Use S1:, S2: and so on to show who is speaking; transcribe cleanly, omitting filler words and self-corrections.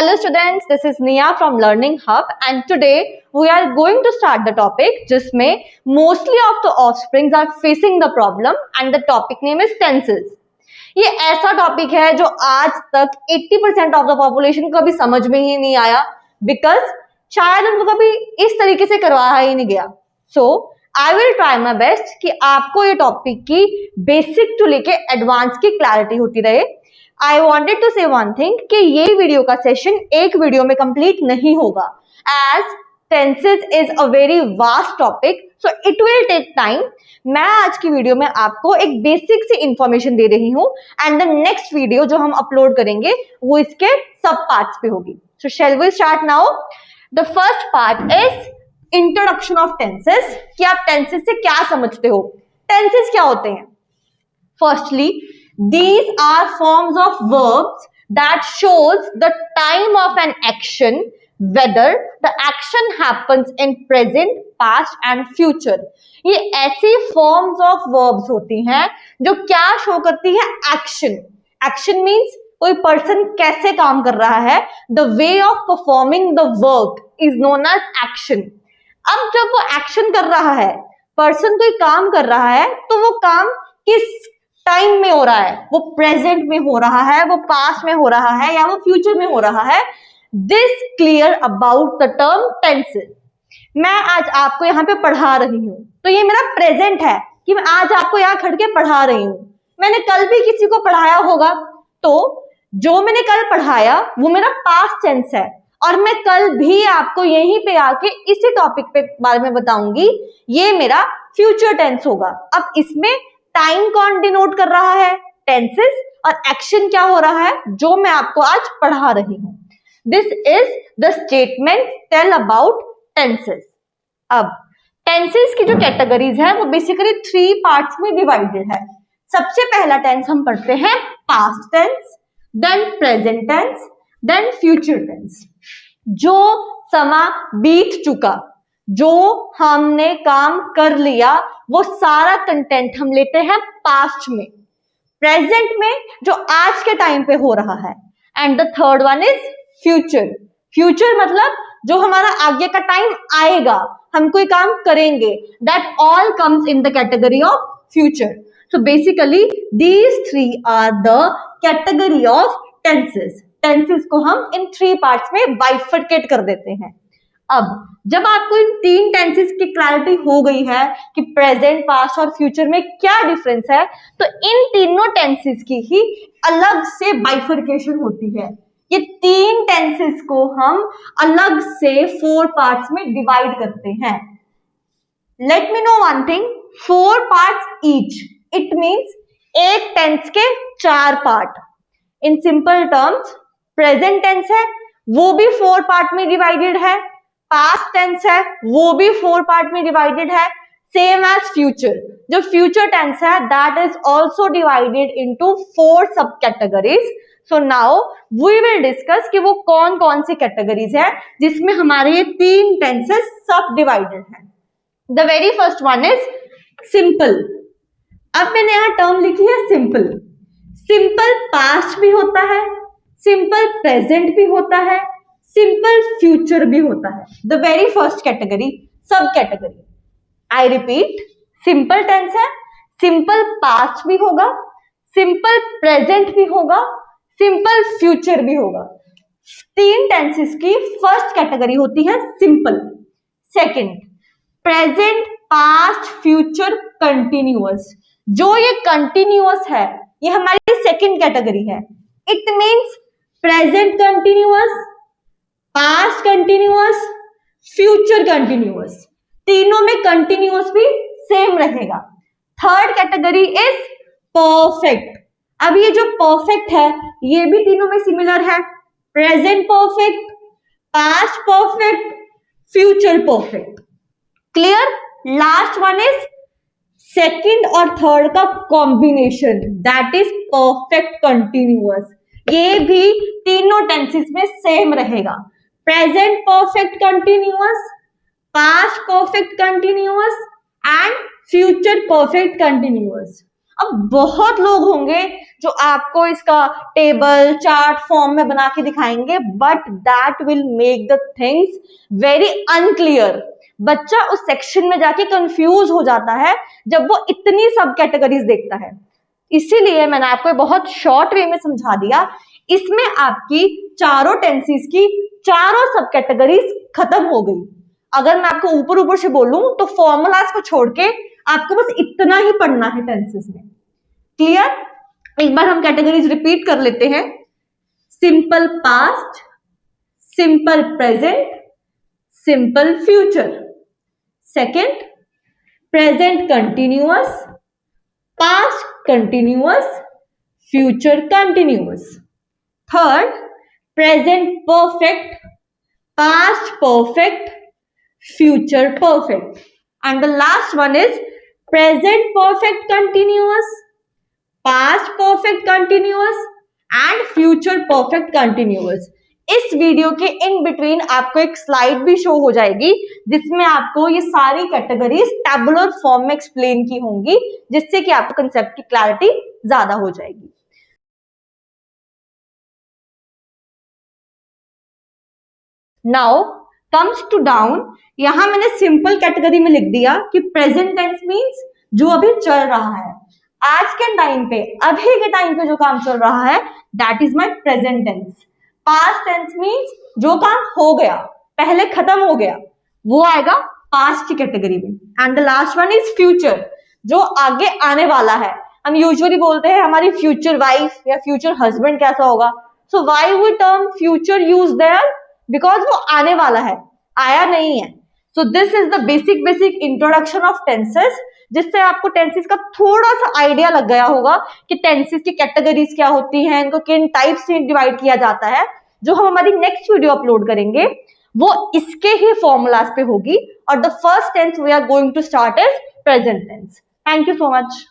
S1: Hello students, this is Nia from Learning Hub and today we are going to start the topic जिसमें mostly of the offsprings are facing the problem and the topic name is tenses. ये ऐसा topic है जो आज तक 80% of the population को कभी समझ में ही नहीं आया बिकॉज शायद उनको कभी इस तरीके से करवाया ही नहीं गया. So I will try my best कि आपको ये टॉपिक की बेसिक टू लेके एडवांस की क्लैरिटी होती रहे. I wanted to say one thing कि ये वीडियो का सेशन एक वीडियो में कंप्लीट नहीं होगा as tenses is a very vast topic so it will take time. मैं आज की वीडियो में आपको एक बेसिक सी इंफॉर्मेशन दे रही हूँ एंड द नेक्स्ट वीडियो जो हम अपलोड करेंगे वो इसके सब पार्ट्स पे होगी. So shall we start now. The first part is introduction of tenses कि आप टेंसेस से क्या समझते हो. टेंसेस क्या होते हैं? Firstly these are forms of verbs that shows the time of an action whether the action happens in present, past and future. ये ऐसी forms of verbs होती हैं जो क्या शो करती है? एक्शन. एक्शन मीन्स कोई पर्सन कैसे काम कर रहा है. the way of performing the work is known as action. अब जब वो एक्शन कर रहा है, पर्सन कोई काम कर रहा है तो वो काम किस टाइम में हो रहा है? वो प्रेजेंट में हो रहा है, वो पास्ट में हो रहा है या वो फ्यूचर में हो रहा है. This clear about the term tenses. मैं आज आपको यहाँ पे पढ़ा रही हूँ तो ये मेरा प्रेजेंट है कि मैं आज आपको यहाँ खड़ के पढ़ा रही हूँ. मैंने कल भी किसी को पढ़ाया होगा तो जो मैंने कल पढ़ाया वो मेरा पास्ट टेंस है और मैं कल भी आपको यहीं पे आके इसी टॉपिक पे बारे में बताऊंगी. ये मेरा फ्यूचर टेंस होगा. अब इसमें टाइम कौन डिनोट कर रहा है? टेंसेस. और एक्शन क्या हो रहा है? जो मैं आपको आज पढ़ा रही हूं. This is the statement tell about tenses. अब टेंसेस की जो कैटेगरीज है वो बेसिकली 3 पार्ट्स में डिवाइडेड है. सबसे पहला टेंस हम पढ़ते हैं past tense, then present tense, then future tense. जो समा बीत चुका, जो हमने काम कर लिया, वो सारा कंटेंट हम लेते हैं पास्ट में. प्रेजेंट में जो आज के टाइम पे हो रहा है. And the third one is future. Future मतलब जो हमारा आगे का टाइम आएगा, हम कोई काम करेंगे. That all comes in the category of future. So basically these 3 are the category of tenses. Tenses को हम इन 3 पार्ट्स में बाइफरकेट कर देते हैं. अब जब आपको इन 3 टेंसेस की क्लैरिटी हो गई है कि प्रेजेंट, पास्ट और फ्यूचर में क्या डिफरेंस है, तो इन तीनों टेंसेस की ही अलग से बाइफरकेशन होती है. ये 3 टेंसेस को हम अलग से 4 पार्ट्स में डिवाइड करते हैं. Let me know one thing, 4 parts each, it means एक टेंस के 4 part. In simple terms present tense है वो भी 4 पार्ट में डिवाइडेड है, पास्ट टेंस है वो भी 4 पार्ट में डिवाइडेड है. Same as future. जो फ्यूचर टेंस है that is also divided into 4 sub categories. So now we will discuss कि वो कौन कौन सी कैटेगरीज है जिसमें हमारे ये 3 टेंसेस सब डिवाइडेड है. The very first one is simple. अब मैंने यहाँ टर्म लिखी है सिंपल. सिंपल पास्ट भी होता है, सिंपल प्रेजेंट भी होता है, सिंपल फ्यूचर भी होता है. The very first category sub category. I repeat, simple tense है, सिंपल पास्ट भी होगा, सिंपल प्रेजेंट भी होगा, सिंपल फ्यूचर भी होगा. 3 टेंसेस की फर्स्ट कैटेगरी होती है simple. Second present, past, future, continuous. जो ये कंटिन्यूअस है ये हमारी सेकंड कैटेगरी है. It means present continuous, past continuous, future continuous. तीनों में कंटिन्यूअस भी सेम रहेगा. Third category is perfect. अब ये जो परफेक्ट है ये भी तीनों में सिमिलर है. Present perfect, past perfect, future perfect. Clear? Last one is second और थर्ड का combination, that is perfect continuous. ये भी तीनों टेंसेस में सेम रहेगा. Present perfect continuous, past perfect continuous and future perfect continuous. अब बहुत लोग होंगे जो आपको इसका टेबल चार्ट फॉर्म में बना के दिखाएंगे, but that will make the things very unclear. बच्चा उस सेक्शन में जाके कंफ्यूज हो जाता है जब वो इतनी सब कैटेगरीज देखता है। इसीलिए मैंने आपको बहुत शॉर्ट वे में समझा दिया। इसमें आपकी चारों टेंसेस की चारों सब कैटेगरीज खत्म हो गई। अगर मैं आपको ऊपर ऊपर से बोलूं तो फॉर्मूलाज को छोड़ के आपको बस इतना ही पढ़ना है टेंसेस में। क्लियर? एक बार हम कैटेगरीज रिपीट कर लेते हैं। Simple past, simple present, simple future. Second, present continuous, past continuous, future continuous. Third, present perfect, past perfect, future perfect, and the last one is present perfect continuous, past perfect continuous and future perfect continuous। इस video के in between आपको एक slide भी show हो जाएगी जिसमें आपको ये सारी कैटेगरीज टैबुलर फॉर्म में एक्सप्लेन की होंगी, जिससे कि आपको कंसेप्ट की क्लैरिटी ज्यादा हो जाएगी। नाउ कम्स टू डाउन, यहां मैंने सिंपल कैटेगरी में लिख दिया कि प्रेजेंट टेंस मींस जो अभी चल रहा है, आज के टाइम पे, अभी के टाइम पे जो काम चल रहा है, that is my present tense. Past tense means जो काम हो गया, पहले खत्म हो गया, वो आएगा पास्ट की कैटेगरी में। And the last one is future, जो आगे आने वाला है। हम यूजुअली बोलते हैं हमारी फ्यूचर वाइफ या फ्यूचर हस्बैंड कैसा होगा, so why we term future use there, because वो आने वाला है, आया नहीं है। So this is the basic introduction of tenses, जिससे आपको टेंसेस का थोड़ा सा आइडिया लग गया होगा कि टेंसेस की कैटेगरीज क्या होती हैं, इनको किन टाइप से डिवाइड किया जाता है। जो हम हमारी नेक्स्ट वीडियो अपलोड करेंगे वो इसके ही फॉर्मूलाज पे होगी, और the first tense we are going to start is present tense. Thank you so much.